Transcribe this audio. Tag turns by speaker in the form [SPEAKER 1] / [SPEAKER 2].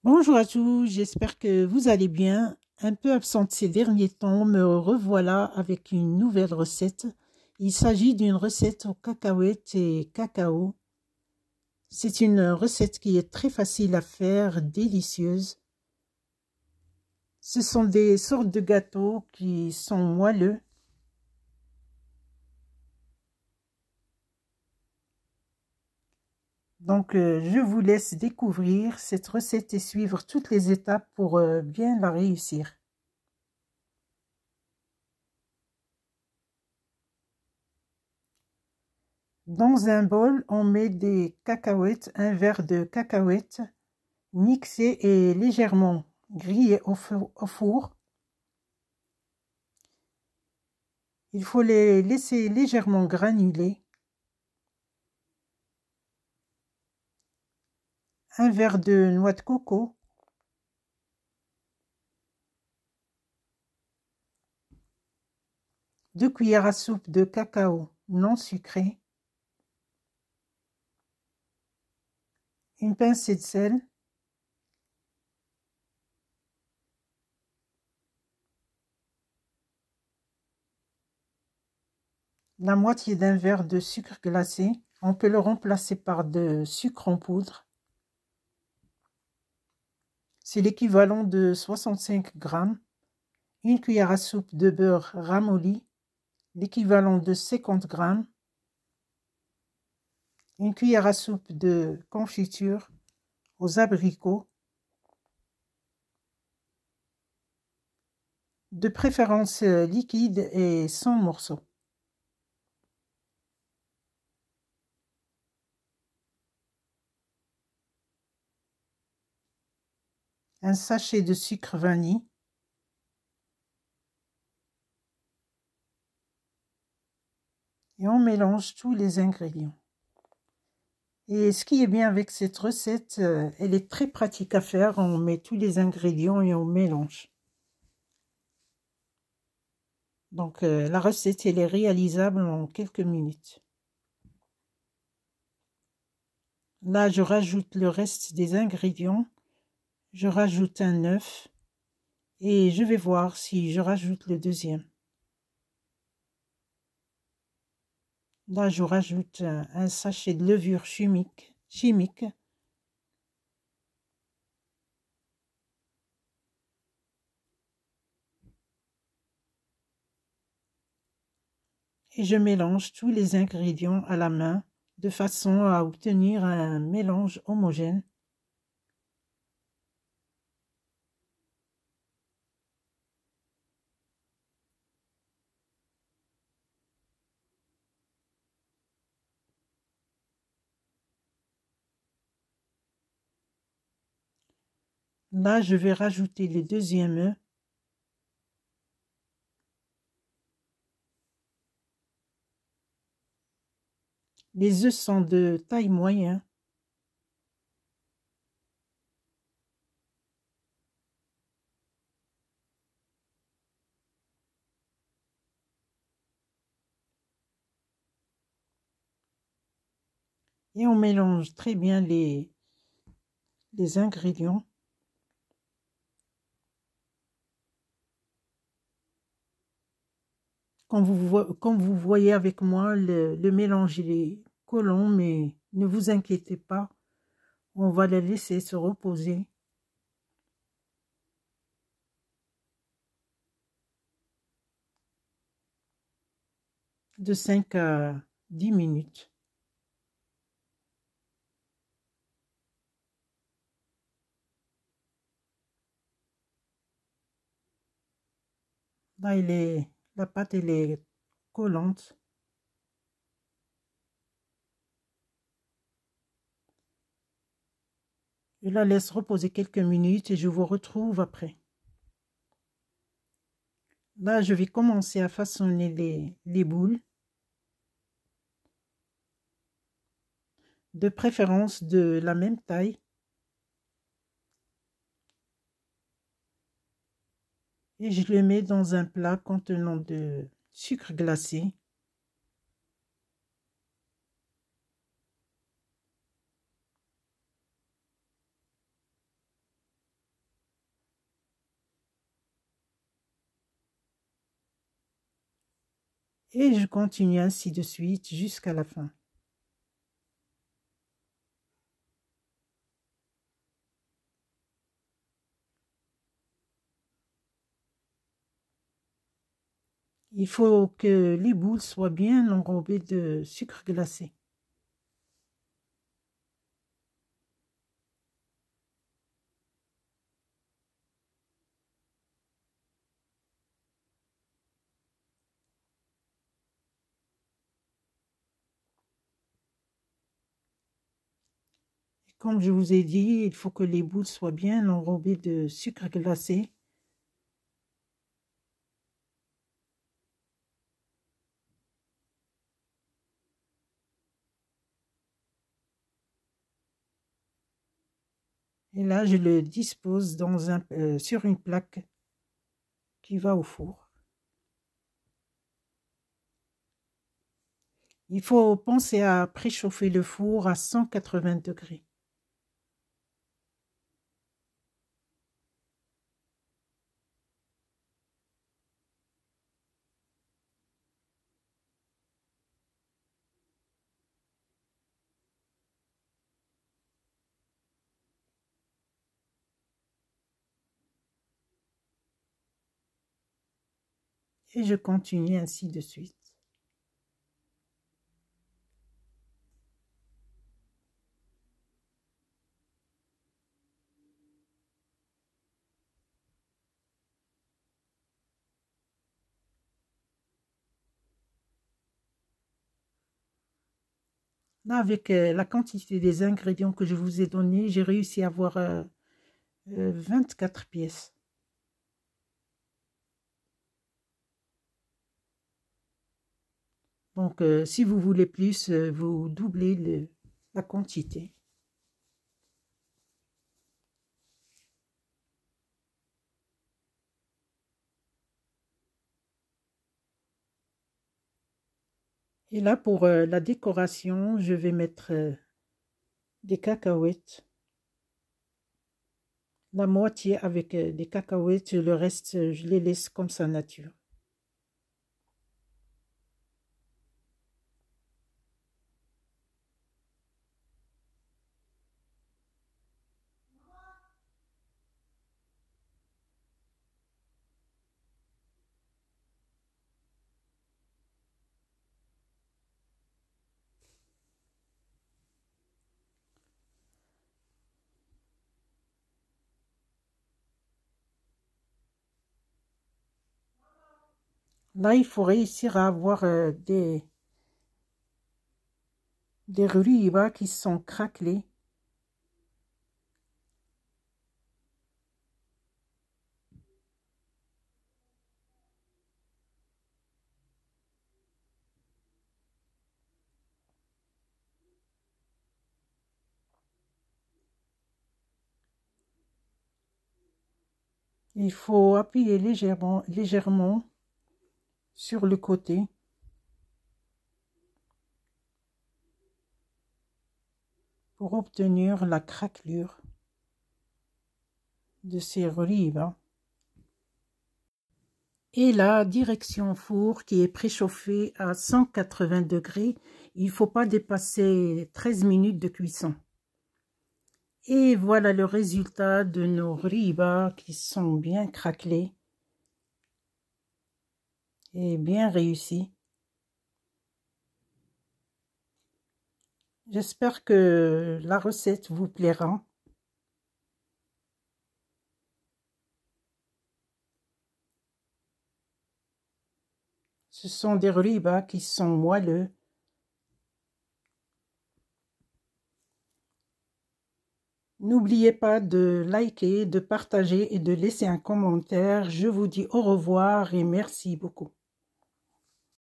[SPEAKER 1] Bonjour à tous, j'espère que vous allez bien. Un peu absente ces derniers temps, me revoilà avec une nouvelle recette. Il s'agit d'une recette aux cacahuètes et cacao. C'est une recette qui est très facile à faire, délicieuse. Ce sont des sortes de gâteaux qui sont moelleux. Donc, je vous laisse découvrir cette recette et suivre toutes les étapes pour bien la réussir. Dans un bol, on met des cacahuètes, un verre de cacahuètes mixées et légèrement grillées au four. Il faut les laisser légèrement granuler. Un verre de noix de coco, 2 cuillères à soupe de cacao non sucré, une pincée de sel, la moitié d'un verre de sucre glacé. On peut le remplacer par de sucre en poudre. C'est l'équivalent de 65 grammes. Une cuillère à soupe de beurre ramolli, l'équivalent de 50 grammes. Une cuillère à soupe de confiture aux abricots, de préférence liquide et sans morceaux. Un sachet de sucre vanille. Et on mélange tous les ingrédients. Et ce qui est bien avec cette recette, elle est très pratique à faire. On met tous les ingrédients et on mélange. Donc la recette, elle est réalisable en quelques minutes. Là, je rajoute le reste des ingrédients. Je rajoute un œuf et je vais voir si je rajoute le deuxième. Là, je rajoute un sachet de levure chimique. Et je mélange tous les ingrédients à la main de façon à obtenir un mélange homogène. Là, je vais rajouter le deuxième œuf. Les œufs sont de taille moyenne. Et on mélange très bien les ingrédients. Comme vous voyez avec moi, le mélange il est collant, mais ne vous inquiétez pas, on va le laisser se reposer. De 5 à 10 minutes. Là, la pâte elle est collante. Je la laisse reposer quelques minutes et je vous retrouve après. Là, je vais commencer à façonner les boules. De préférence de la même taille. Et je le mets dans un plat contenant de sucre glacé. Et je continue ainsi de suite jusqu'à la fin. Il faut que les boules soient bien enrobées de sucre glacé. Comme je vous ai dit, il faut que les boules soient bien enrobées de sucre glacé. Et là, je le dispose sur une plaque qui va au four. Il faut penser à préchauffer le four à 180 degrés. Et je continue ainsi de suite. Là, avec la quantité des ingrédients que je vous ai donnés, j'ai réussi à avoir 24 pièces. Donc, si vous voulez plus, vous doublez la quantité. Et là, pour la décoration, je vais mettre des cacahuètes. La moitié avec des cacahuètes, le reste, je les laisse comme ça nature. Là, il faut réussir à avoir des rubans qui sont craquelés. Il faut appuyer légèrement sur le côté pour obtenir la craquelure de ces rubans. Et la direction four qui est préchauffée à 180 degrés, il ne faut pas dépasser 13 minutes de cuisson. Et voilà le résultat de nos ribas qui sont bien craquelés et bien réussis. J'espère que la recette vous plaira. Ce sont des ribas qui sont moelleux. N'oubliez pas de liker, de partager et de laisser un commentaire. Je vous dis au revoir et merci beaucoup.